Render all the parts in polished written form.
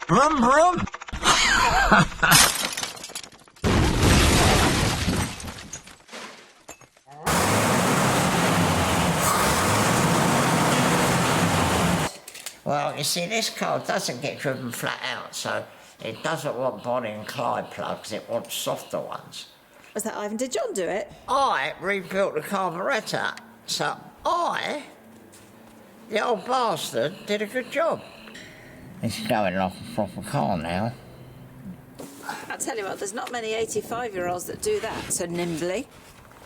Vroom, vroom. Well, you see, this car doesn't get driven flat out, so it doesn't want body and Clyde plugs, it wants softer ones. Was that Ivan? Did John do it? I rebuilt the carburetor, so the old bastard, did a good job. It's going like a proper car now. I'll tell you what, there's not many 85-year-olds that do that so nimbly.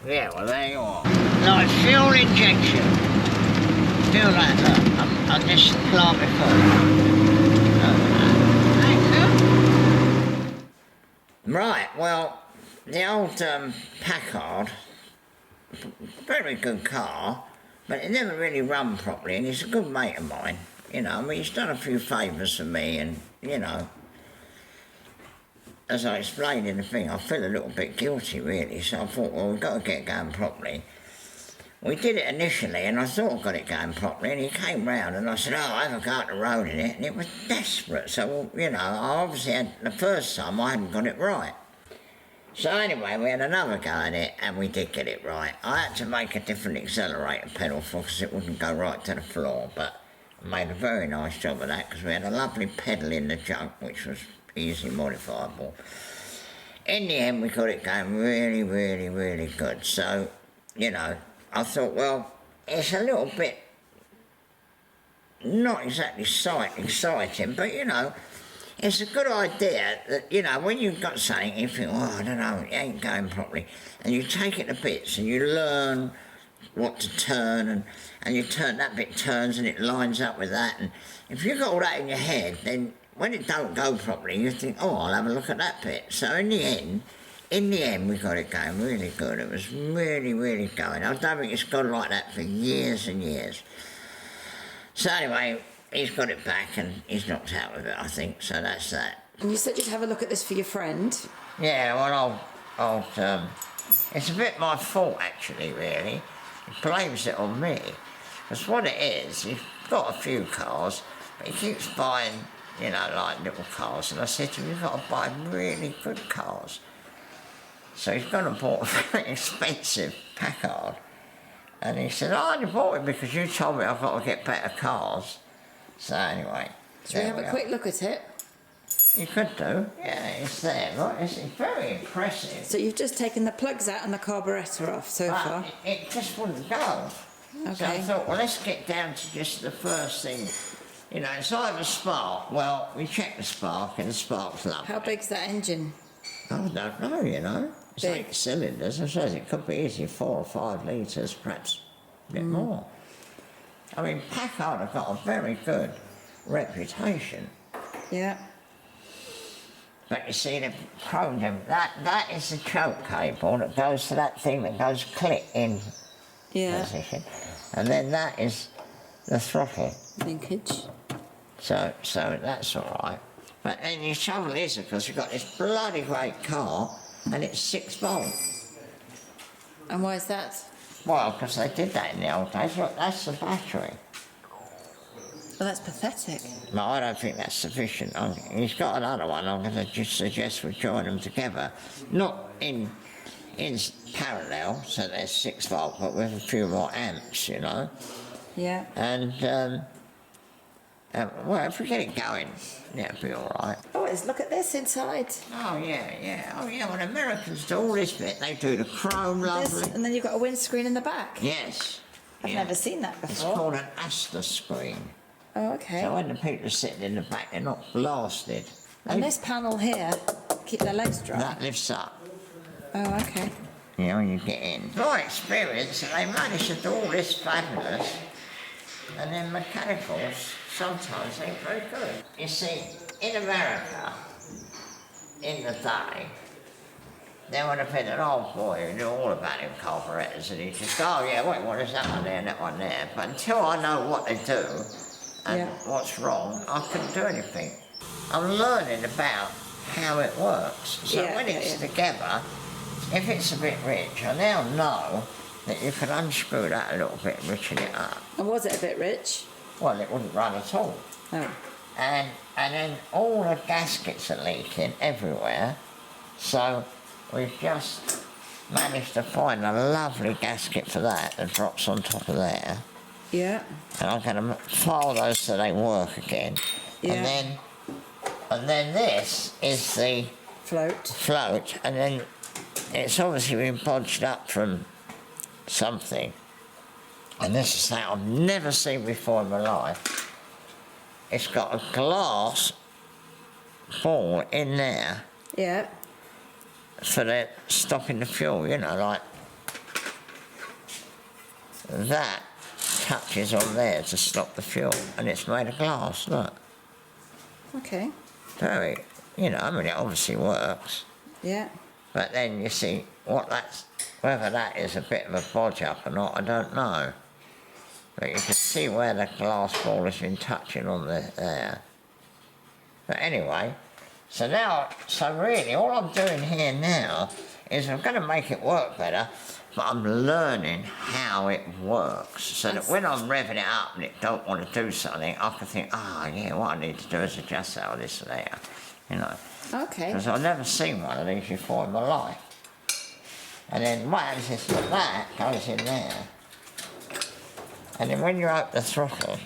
Yeah, well, there you are. Like fuel injection. Feel like that. I'm just plant before. Right, well, the old Packard, very good car, but it never really run properly, and he's a good mate of mine. You know, I mean, he's done a few favours for me, and, you know, as I explained in the thing, I feel a little bit guilty, really, so I thought, well, we've got to get going properly. We did it initially, and I thought I got it going properly, and he came round, and I said, oh, I haven't got the road in it, and it was desperate, so, well, you know, I obviously had, the first time, I hadn't got it right. So anyway, we had another go at it, and we did get it right. I had to make a different accelerator pedal for because it wouldn't go right to the floor, but I made a very nice job of that, because we had a lovely pedal in the junk, which was easily modifiable. In the end, we got it going really, really, really good, so, you know, I thought, well, it's a little bit not exactly exciting, but, you know, it's a good idea that, you know, when you've got something, you think, oh, I don't know, it ain't going properly, and you take it to bits and you learn what to turn, and you turn, that bit turns and it lines up with that, and if you've got all that in your head, then when it don't go properly, you think, oh, I'll have a look at that bit. So in the end, we got it going really good. It was really, really going. I don't think it's gone like that for years and years. So anyway, he's got it back and he's knocked out with it, I think. So that's that. And you said you'd have a look at this for your friend. Yeah, well, it's a bit my fault, actually, really. He blames it on me. Because what it is, he's got a few cars, but he keeps buying, you know, like little cars. And I said to him, you've got to buy really good cars. So he's gone and bought a very expensive Packard. And he said, I only bought it because you told me I've got to get better cars. So anyway. Shall we have a quick look at it? You could do. Yeah, it's there. Right? It's very impressive. So you've just taken the plugs out and the carburetor off so far? It just wouldn't go. Okay. So I thought, well, let's get down to just the first thing. You know, it's either spark. Well, we checked the spark and the spark's lovely. How big's that engine? I don't know, you know. It's Big. 8 cylinders. I suppose it could be easily 4 or 5 litres, perhaps a bit more. I mean, Packard have got a very good reputation. Yeah. But you see, they've chromed them. That is the choke cable that goes to that thing that goes click in position. And then that is the throttle. Linkage. So that's all right. But then the trouble is, of course, you've got this bloody great car, and it's 6 volt. And why is that? Well, because they did that in the old days. Look, that's the battery. Well, that's pathetic. No, I don't think that's sufficient. He's got another one. I'm going to just suggest we join them together. Not in parallel, so there's 6 volt, but with a few more amps, you know. Yeah. And, well, if we get it going, yeah, it'll be all right. Oh, look at this inside. Oh, yeah. Oh, yeah, when Americans do all this bit, they do the chrome lovely. And then you've got a windscreen in the back. Yes. I've never seen that before. It's called an Astor screen. Oh, okay. So when the people are sitting in the back, they're not blasted. And this panel here, keep their legs dry. That lifts up. Oh, okay. You know, when you get in. My experience, they manage to do all this fabulous, and then mechanicals sometimes ain't very good. You see, in America, in the day, there would have been an old boy who knew all about them carburetors, and he'd just go, oh yeah, wait, what is that one there and that one there? But until I know what they do and what's wrong, I couldn't do anything. I'm learning about how it works. So when it's together, if it's a bit rich, I now know that you can unscrew that a little bit and richen it up. And was it a bit rich? Well, it wouldn't run at all. Oh. and then all the gaskets are leaking everywhere. So we've just managed to find a lovely gasket for that drops on top of there. Yeah. And I'm going to file those so they work again. Yeah. And then this is the float, and then it's obviously been bodged up from something. And this is something I've never seen before in my life. It's got a glass ball in there. Yeah. For the stopping the fuel, you know, like that touches on there to stop the fuel, and it's made of glass, look. Okay. Very, you know, I mean, it obviously works. Yeah. But then you see, whether that is a bit of a bodge up or not, I don't know. But you can see where the glass ball has been touching on there. But anyway, so really all I'm doing here now is I'm going to make it work better, but I'm learning how it works, so that when I'm revving it up and it don't want to do something, I can think, yeah, what I need to do is adjust that or this or that, you know. Okay. Because I've never seen one of these before in my life. And then what happens is that goes in there. And then when you open the throttle,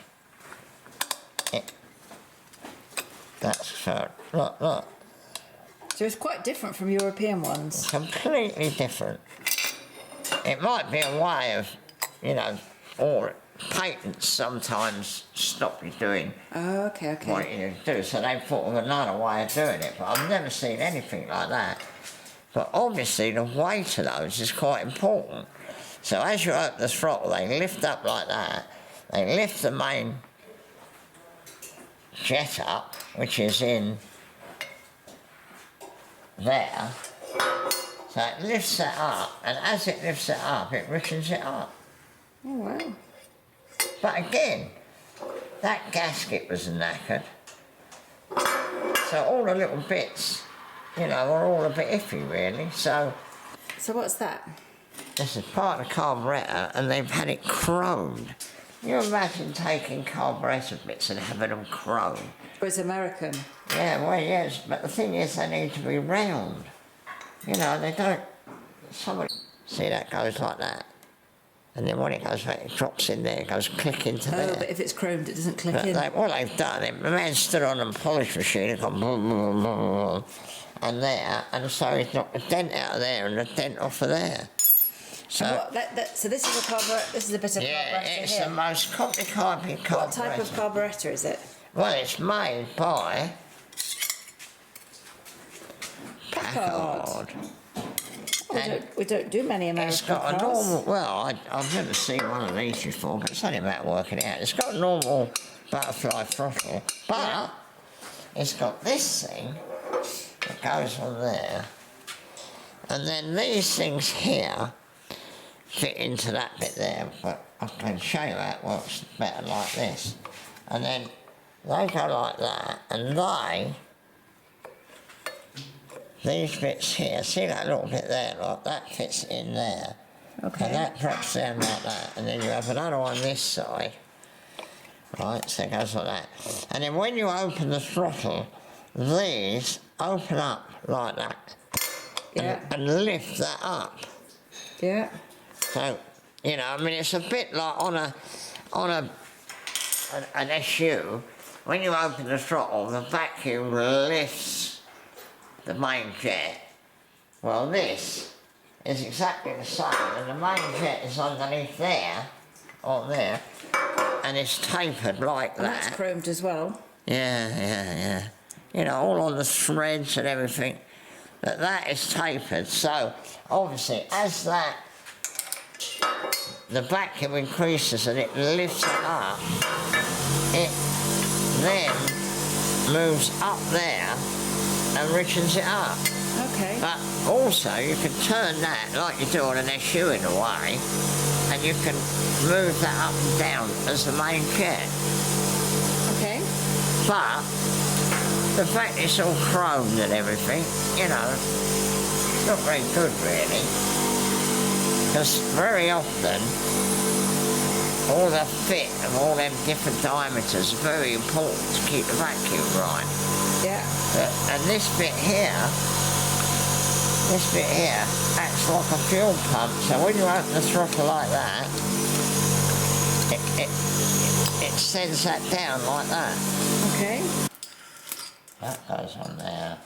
that's for, look. So it's quite different from European ones. Completely different. It might be a way of, you know, or patents sometimes stop you doing okay. what you do, so they thought of another way of doing it, but I've never seen anything like that. But obviously the weight of those is quite important. So as you open the throttle, they lift up like that, they lift the main jet up, which is in there, so it lifts it up, and as it lifts it up, it rickens it up. Oh, wow. But again, that gasket was knackered, so all the little bits, you know, are all a bit iffy, really. So what's that? This is part of the carburetor, and they've had it chromed. Can you imagine taking carburetor bits and having them chromed? Oh, it's American. Yeah, well, yes, but the thing is, they need to be round. You know, they don't. See, that goes like that. And then when it goes back, it drops in there, it goes click into there. Oh, but if it's chromed, it doesn't click in. What they've done, the man stood on a polish machine and gone boom, boom, boom, boom, and there, and so he's knocked a dent out of there and a dent off of there. So, so this is a carburetor. This is a bit of carburetor. Yeah, it's the most complicated carburetor. What type of carburetor is it? Well, it's made by Packard. We don't do many American It's got a cars. normal. Well, I've never seen one of these before, but it's only about working it out. It's got a normal butterfly throttle, but it's got this thing that goes on there, and then these things here fit into that bit there, but I can show you how it works better like this. And then they go like that, and these bits here, see that little bit there, like that fits in there. Okay. And that drops down like that, and then you have another one this side. Right, so it goes like that. And then when you open the throttle, these open up like that. Yeah. And lift that up. Yeah. So, you know, I mean, it's a bit like on an SU. When you open the throttle, the vacuum lifts the main jet. Well, this is exactly the same, and the main jet is underneath there, on there, and it's tapered like And that. that's chromed as well. Yeah. You know, all on the threads and everything. But that is tapered, so obviously as the vacuum increases and it lifts it up, it then moves up there and rickens it up. Okay. But also you can turn that like you do on an SU in a way, and you can move that up and down as the main jet. Okay. But the fact it's all chromed and everything, you know, it's not very good really. Because very often all the fit of all them different diameters is very important to keep the vacuum right. Yeah. And this bit here acts like a fuel pump, so when you open the throttle like that, it sends that down like that. Okay. That goes on there.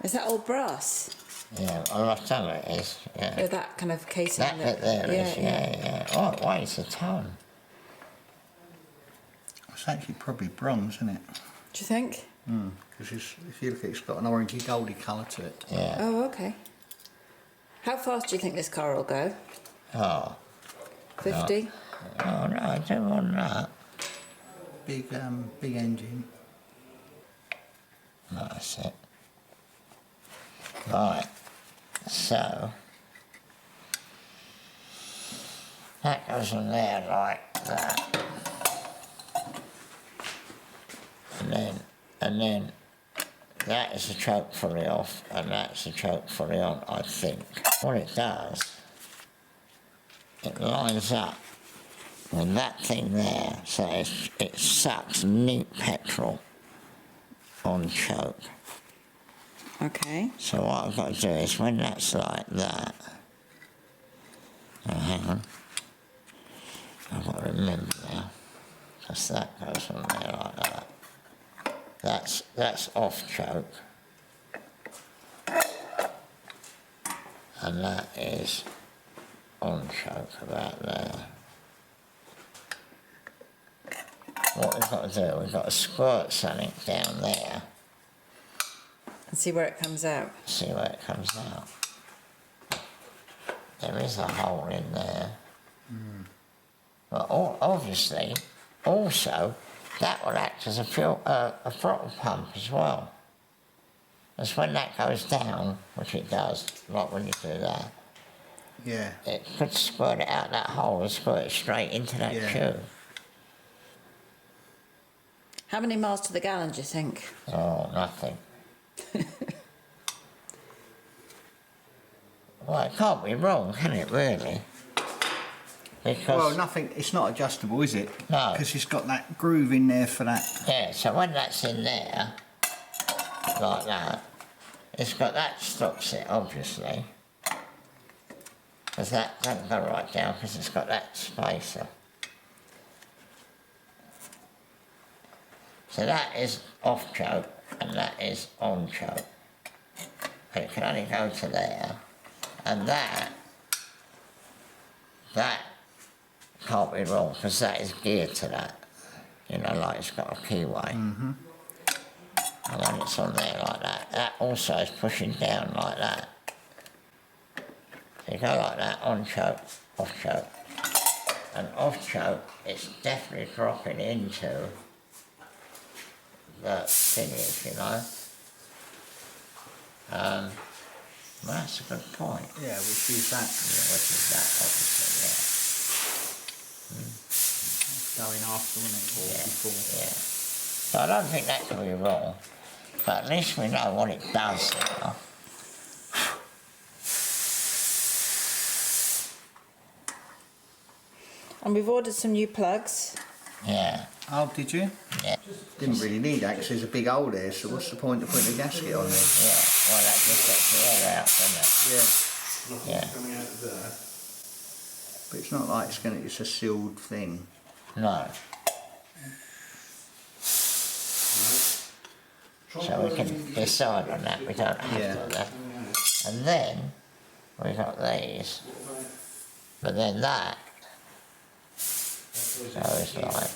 Is that all brass? Yeah, well, I've done it is, yeah. Oh, that kind of casing. That bit there is, yeah. Oh, it weighs a ton. It's actually probably bronze, isn't it? Do you think? Because if you look at it, it's got an orangey goldy colour to it. Yeah. Oh, okay. How fast do you think this car will go? Oh. 50? Oh, no, I don't want that. Big engine. That's it. Right. So, that goes on there like that. And then that is a choke fully off, and that's a choke fully on, I think. What it does, it lines up with that thing there, so it sucks neat petrol on choke. Okay. So what I've got to do is, when that's like that, hang on, I've got to remember now, because that goes on there like that. That's off choke, and that is on choke about there. What we've got to do, we've got to squirt something down there. And see where it comes out. See where it comes out. There is a hole in there. But obviously, also, that will act as a throttle pump as well. Because when that goes down, which it does, like when you do that, Yeah. it could squirt it out that hole and squirt it straight into that tube. How many miles to the gallon do you think? Oh, nothing. Well, it can't be wrong, can it, really? Because, Well, nothing. It's not adjustable, is it? No. Because it's got that groove in there for that. yeah, so when that's in there, like that, it's got that stops it, obviously. Because that doesn't go right down, because it's got that spacer. So that is off choke, and that is on choke. But it can only go to there. And that can't be wrong, because that is geared to that. You know, like it's got a keyway. And then it's on there like that. That also is pushing down like that. So you go like that, on choke, off choke. And off choke, it's definitely dropping into the thingy, you know. Well, that's a good point. Yeah, which is that. Yeah, which is that, obviously, Going after, wasn't it? Or yeah. before. Yeah. So I don't think that can be wrong, but at least we know what it does now. And we've ordered some new plugs. Yeah. Oh, did you? Yeah. Didn't really need that because there's a big hole there, so what's the point of putting a gasket on there? Yeah. Well, that just gets the air out, doesn't it? Yeah. Yeah. Coming out of there. But it's not like it's a sealed thing. No. So we can decide on that, we don't have Yeah. to do that. And then we got these. But then that goes like,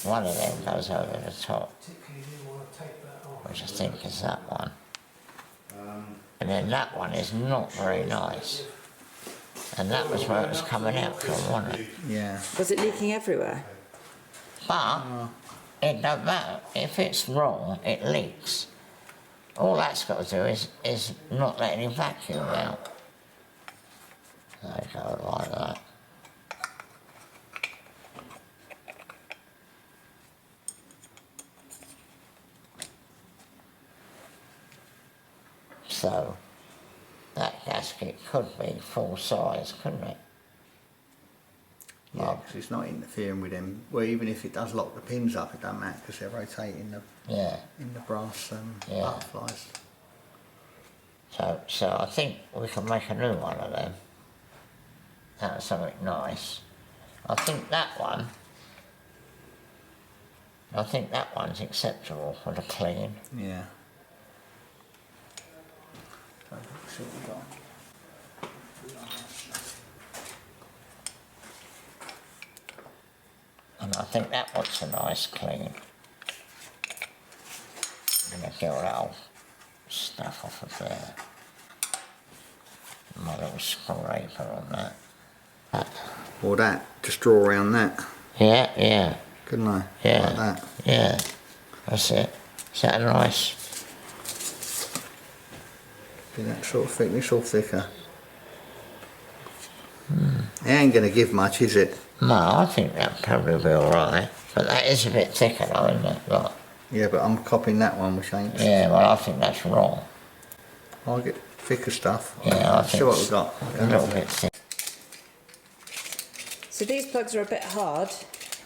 one of them goes over the top, which I think is that one. And then that one is not very nice. And that was where it was coming out from, wasn't it? Yeah. Was it leaking everywhere? But it don't matter. If it's wrong, it leaks. All that's got to do is not let any vacuum out. There you go, like that. So, that gasket could be full size, couldn't it? Yeah, because it's not interfering with them. Well, even if it does lock the pins up, it doesn't matter because they're rotating in the brass butterflies. So I think we can make a new one of them. That's something nice. I think that one's acceptable for the clean. Yeah. So let's see what we got. And I think that one's a nice clean. I'm going to get all that old stuff off of there. My little scraper on that. Or that, just draw around that. Yeah. Couldn't I? Yeah. Like that. Yeah. That's it. Is that nice? Be that sort of thickness or thicker? It ain't going to give much, is it? No, I think that'll probably be alright. But that is a bit thicker though, isn't it? Like, Yeah, but I'm copying that one, which ain't. yeah, well I think that's wrong. I'll get thicker stuff. Yeah, I think see what we've got. a little bit thick. So these plugs are a bit hard.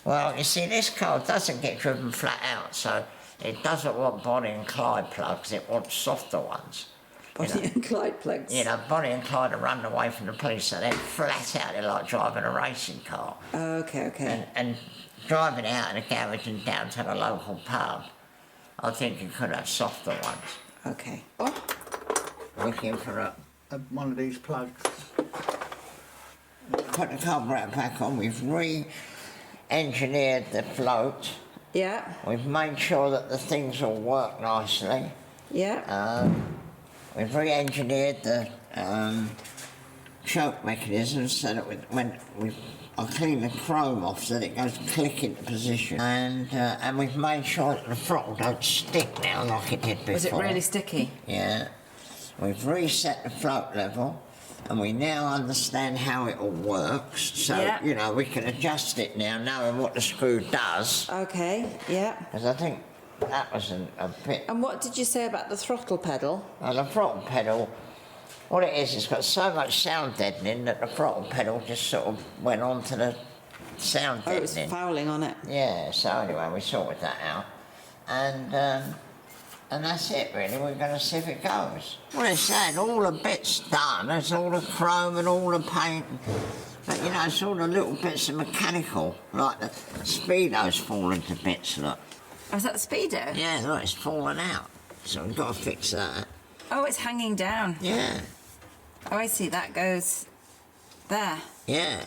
Well, you see, this car doesn't get driven flat out, so it doesn't want Bonnie and Clyde plugs, it wants softer ones. Bonnie and Clyde plugs. You know, Bonnie and Clyde are running away from the police, so they're flat out, they're like driving a racing car. Oh, okay. And driving out in a garage and down to the local pub, I think you could have softer ones. Okay. Looking for One of these plugs. put the carburetor back on, we've re-engineered the float. Yeah. We've made sure that the things all work nicely. Yeah. We've re-engineered the choke mechanism so that I clean the chrome off so that it goes click into position. And we've made sure that the throttle don't stick now like it did before. Was it really sticky? Yeah. We've reset the float level and we now understand how it all works. So, Yeah. you know, we can adjust it now knowing what the screw does. Okay. Yeah. Because I think that was a bit... And what did you say about the throttle pedal? Well, the throttle pedal, what it is, it's got so much sound deadening that the throttle pedal just sort of went on to the sound Oh, it was deadening. fouling on it. Yeah, so anyway, we sorted that out. And that's it, really. We're going to see if it goes. Well, it's saying all the bits done. There's all the chrome and all the paint. But, you know, it's all the little bits of mechanical, like the speedo's fallen to bits, look. Oh, is that the speedo? Yeah, look, it's fallen out. So we've got to fix that. Oh, it's hanging down. Yeah. Oh, I see. That goes there. Yeah.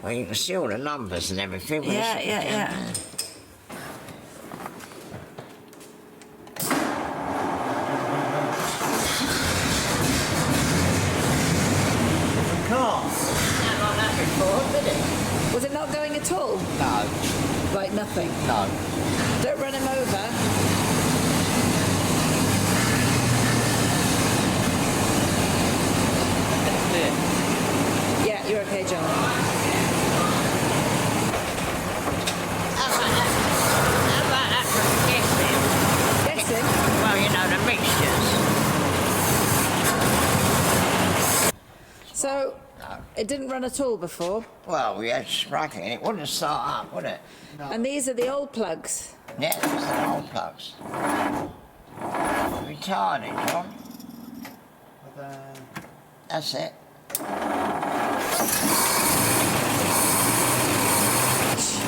Well, you can see all the numbers and everything. but Yeah, it's- yeah. Car. Not like that before, did it? Was it not going at all? No. Like nothing? No. Don't run him over. Yeah, you're okay, John. How about that for guessing? Guessing? Well, you know, the mixtures. So, No. it didn't run at all before. Well, we had Sprite and it wouldn't start up, would it? And these are the old plugs. Yeah, that's the old plugs. Retarded, John. That's it.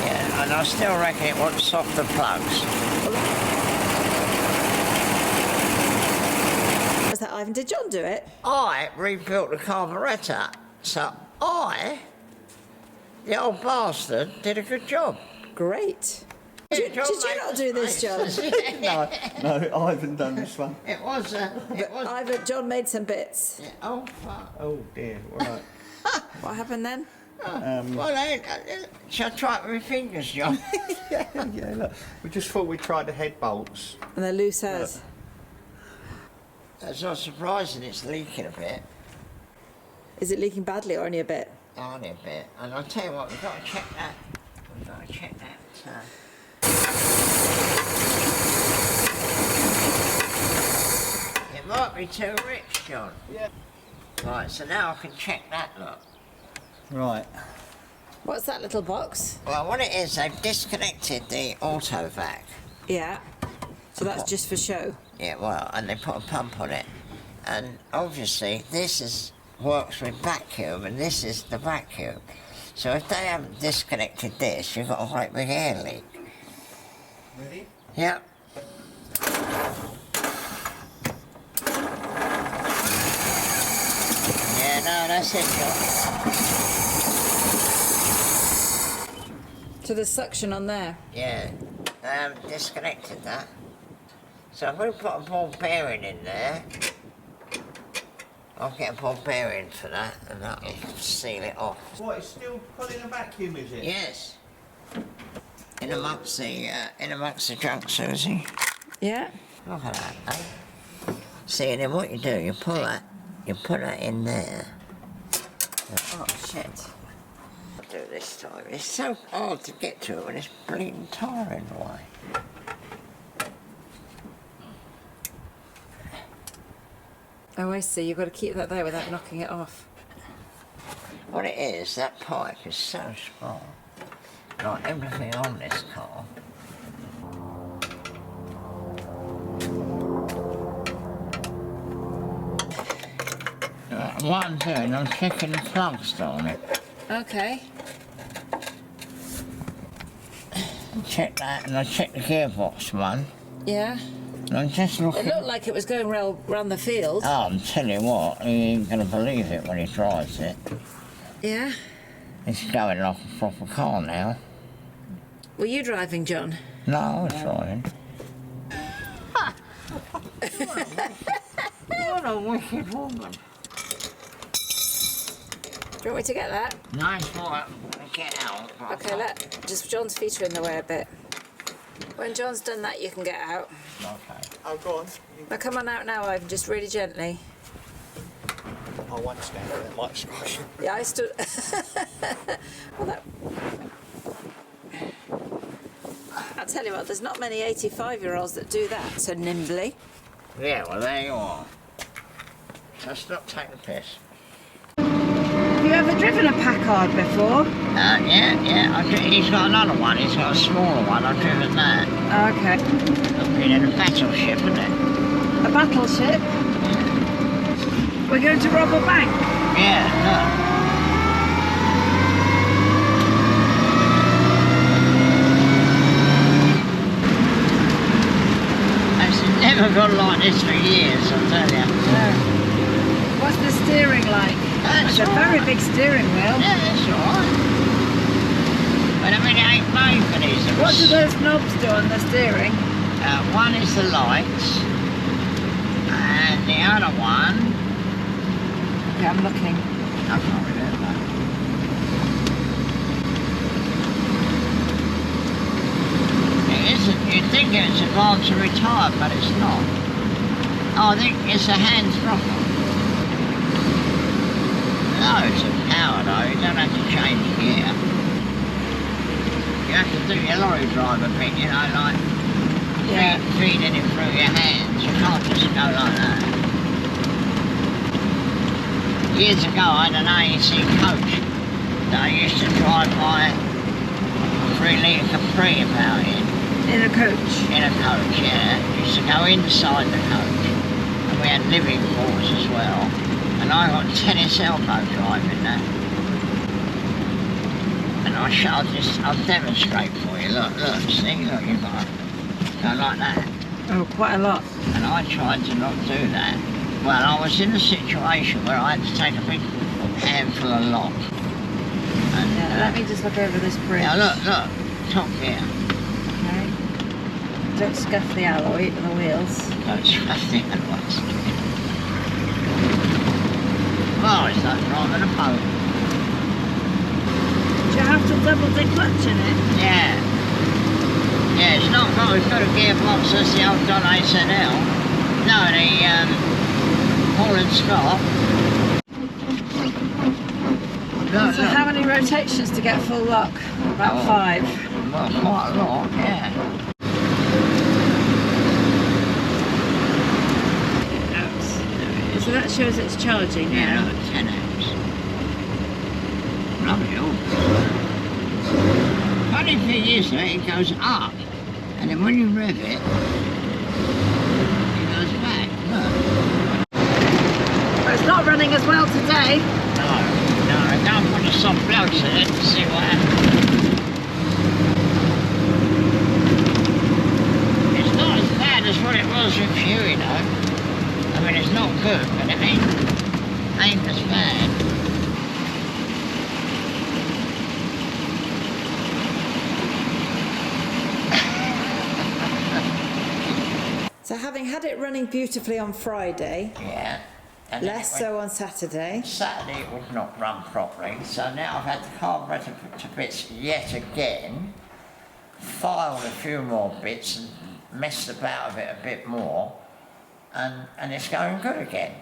Yeah, and I still reckon it wants softer plugs. Was that Ivan? Did John do it? I rebuilt the carburetor, so the old bastard, did a good job. Great. Did you not do this, John? No, I haven't done this one. It was. Ivan, John made some bits. Yeah, oh fuck. Oh dear, right. What happened then? Well, shall I try it with my fingers, John? Yeah, look. We just thought we'd try the head bolts. And they're loose as. That's not surprising. It's leaking a bit. Is it leaking badly or only a bit? Only a bit. And I'll tell you what, we've got to check that. We've got to check that. It might be too rich, John. Yeah. Right, so now I can check that, look. Right. What's that little box? Well, what it is, they've disconnected the auto vac. Yeah. So that's just for show? Yeah, well, and they put a pump on it. And obviously, works with vacuum, and this is the vacuum. So if they haven't disconnected this, you've got a great big air leak. Ready? Yep. Yeah, no, that's it, John. So there's suction on there? Yeah, they haven't disconnected that. So if we put a ball bearing in there, I'll get a ball bearing for that, and that'll seal it off. What, it's still pulling a vacuum, is it? Yes. In amongst the junk, Susie. Yeah. Look at that, eh? See, and then what you do, you put that in there. Oh, shit. I'll do it this time. It's so hard to get to it when it's bleeding tyre in the way. Oh, I see. You've got to keep that there without knocking it off. What it is, that pipe is so small. Like everything on this car. What I'm doing, I'm checking the plugs on it. Okay. Check that, and I check the gearbox one. Yeah. And I'm just looking. It looked like it was going round the field. Oh, I'm telling you what, he ain't gonna believe it when he drives it. Yeah. It's going like a proper car now. Were you driving, John? No, I was driving. What a wicked woman. Do you want me to get that? Nice one. Get out. Okay, just John's feet are in the way a bit. When John's done that, you can get out. Okay. Oh, go on. Now come on out now, Ivan, just really gently. I won't stand there, it might squash you. Yeah, I stood... Well, that... I'll tell you what, there's not many 85-year-olds that do that so nimbly. Yeah, well, there you are. So stop taking the piss. Have you ever driven a Packard before? Yeah. He's got another one. He's got a smaller one. I've driven that. Oh, okay. I've been in a battleship, isn't it? A battleship? We're going to rob a bank? Yeah, look. It's never gone like this for years, I'll tell you. No. What's the steering like? It's a very big steering wheel. Yeah, that's alright. But I mean, it ain't made for these. What do those knobs do on the steering? One is the lights, and the other one... Okay, I'm looking. I can't remember. It isn't. You'd think it's advanced to retire, but it's not. Oh, I think it's a hand throttle. No, it's a power though, you don't have to change gear. You have to do your lorry driver thing, you know, like feeding it through your hands. You can't just go like that. Years ago I had an AEC coach that I used to drive my 3 litre Capri about in. In a coach? In a coach, yeah. Used to go inside the coach. And we had living quarters as well. And I got tennis elbow driving that. And I'll demonstrate for you. Look, see, look, you've got to go like that. Oh, quite a lot. And I tried to not do that. Well, I was in a situation where I had to take a big handful of lock. And, let me just look over this bridge. Now look, top gear. Okay. Don't scuff the alloy with the wheels. Don't scuff the alloys. Oh, it's like driving a boat. Do you have to double the clutch in it? Yeah. Yeah, it's not got, it's got a gearbox, that's the old Don ASNL. No, the Paul and Scott. Look, So how many rotations to get full lock? About 5. Well, quite a lot, yeah. So that shows it's charging now. Yeah, 10 amps. Lovely, funny thing is, though, it goes up, and then when you rev it, it goes back. Look. But it's not running as well today. No, I don't put the soft blokes in it to see what happens. It's not as bad as what it was with Fury, though. I mean, it's not good, but it ain't as bad. So having had it running beautifully on Friday, Yeah. And less so on Saturday. Saturday it would not run properly, so now I've had the carburetor put to bits yet again, filed a few more bits and messed about with it a bit more, and it's going good again.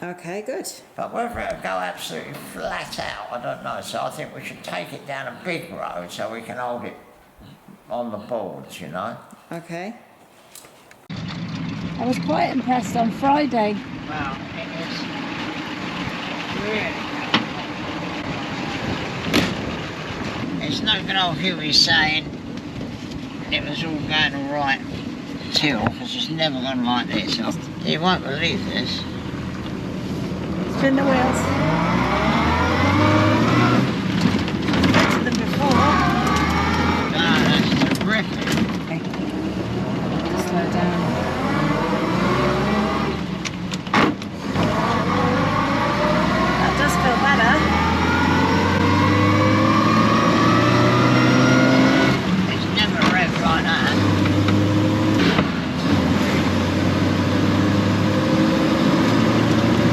Okay, good. But whether it'll go absolutely flat out, I don't know, so I think we should take it down a big road so we can hold it on the boards, you know. Okay. I was quite impressed on Friday. Well, it is really good. It's no good old Hughie saying it was all going all right till, because it's never gone like this. You won't believe this. Spin the wheels. Better than before. No, that's terrific. Slow down. Feel better. It's never revved like that.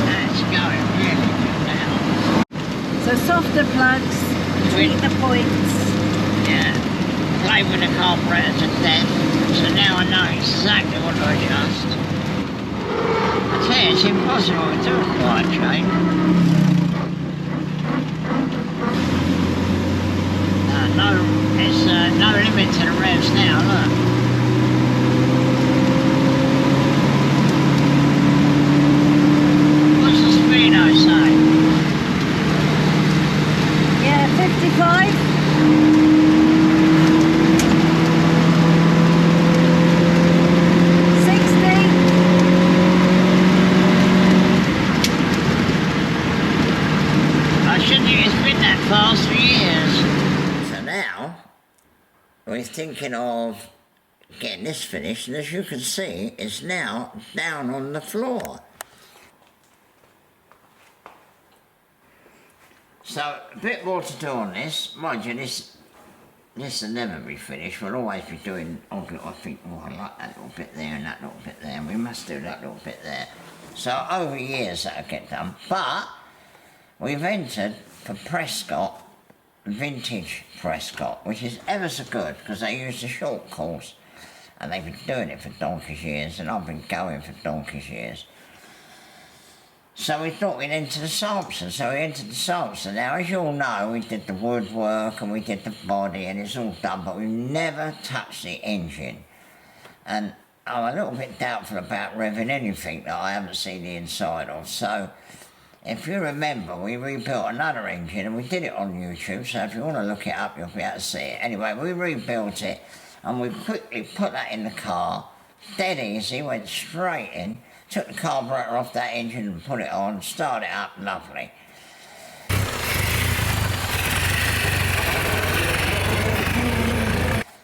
That's going really good now. So softer plugs, tweak the points. Yeah. Play with the carburetor to death. So now I know exactly what to adjust. I tell you, it's impossible to do a quiet chain. There's no limit to the revs now, look. What's the speedo say? Yeah, 55. I shouldn't think it's been that fast for years. So now, we're thinking of getting this finished, and as you can see, it's now down on the floor. So, a bit more to do on this. Mind you, this will never be finished. We'll always be doing odd little, I think, oh, I like that little bit there and that little bit there, and we must do that little bit there. So, over years that'll get done. But we've entered for Prescott, vintage Prescott, which is ever so good because they use the short course and they've been doing it for donkey's years, and I've been going for donkey's years. So we thought we'd enter the Samson, so we entered the Samson. Now, as you all know, we did the woodwork and we did the body and it's all done, but we've never touched the engine. And I'm a little bit doubtful about revving anything that I haven't seen the inside of. So if you remember, we rebuilt another engine and we did it on YouTube, so if you want to look it up, you'll be able to see it. Anyway, we rebuilt it and we quickly put that in the car, dead easy, went straight in, took the carburetor off that engine and put it on, started it up, lovely.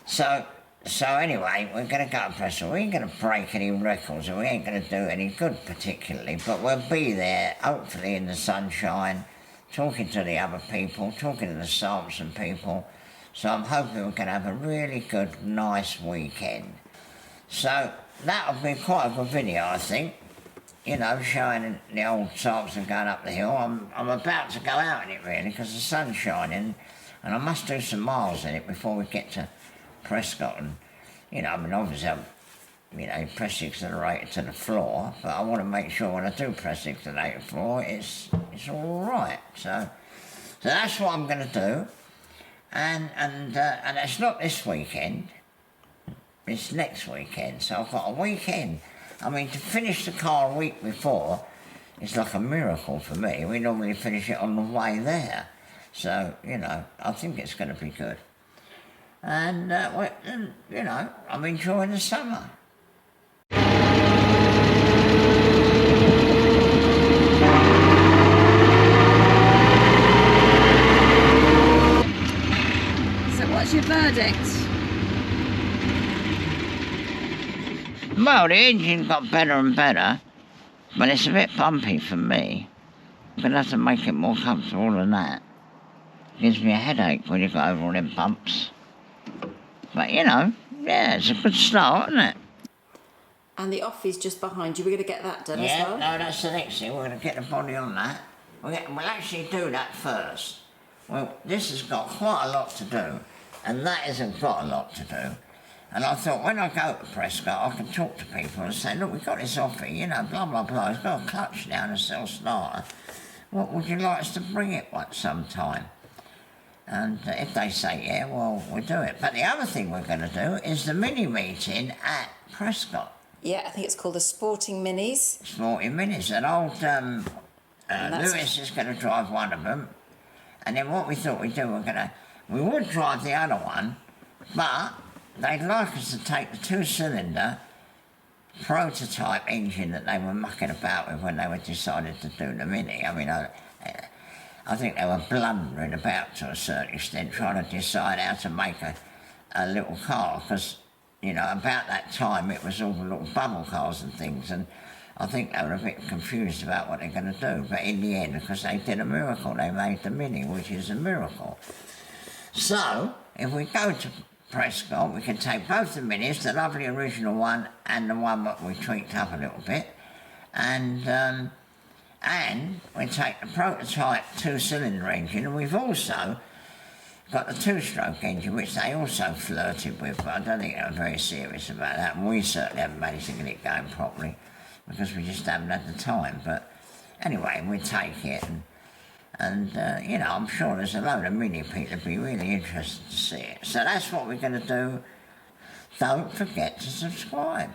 So anyway, we're going to go to Prescott. We ain't going to break any records and we ain't going to do any good particularly, but we'll be there, hopefully in the sunshine, talking to the other people, talking to the Samson people. So I'm hoping we're going to have a really good, nice weekend. So that'll be quite a good video, I think. You know, showing the old Samson going up the hill. I'm about to go out in it really because the sun's shining and I must do some miles in it before we get to Prescott. And, you know, I mean, obviously I'm, you know, press the accelerator to the floor, but I want to make sure when I do press the accelerator to the floor, it's all right. So that's what I'm going to do. And it's not this weekend, it's next weekend. So I've got a weekend. I mean, to finish the car a week before is like a miracle for me. We normally finish it on the way there. So, you know, I think it's going to be good. and you know, I'm enjoying the summer. So what's your verdict? Well, the engine got better and better, but it's a bit bumpy for me. I'm going to have to make it more comfortable than that. Gives me a headache when you go over all them bumps. But, you know, yeah, it's a good start, isn't it? And the Offy's just behind you. We're going to get that done as Yeah, well. no, that's the next thing. We're going to get the body on that. We'll actually do that first. Well, this has got quite a lot to do, and that hasn't got a lot to do. And I thought, when I go to Prescott, I can talk to people and say, look, we've got this Offy, you know, blah, blah, blah. It's got a clutch now and a self-starter. What would you like us to bring it sometime? And if they say, yeah, well, we'll do it. But the other thing we're going to do is the mini-meeting at Prescott. Yeah, I think it's called the Sporting Minis. Sporting Minis. And old Lewis is going to drive one of them. And then what we thought we'd do, we would drive the other one, but they'd like us to take the two-cylinder prototype engine that they were mucking about with when they were decided to do the Mini. I mean, I think they were blundering about to a certain extent, trying to decide how to make a little car, because, you know, about that time it was all little bubble cars and things, and I think they were a bit confused about what they're going to do. But in the end, because they did a miracle, they made the Mini, which is a miracle. So, if we go to Prescott, we can take both the Minis, the lovely original one and the one that we tweaked up a little bit, and we take the prototype two-cylinder engine, and we've also got the two-stroke engine, which they also flirted with, but I don't think they were very serious about that, and we certainly haven't managed to get it going properly, because we just haven't had the time. But anyway, we take it, and you know, I'm sure there's a load of Mini people who'd be really interested to see it. So that's what we're going to do. Don't forget to subscribe.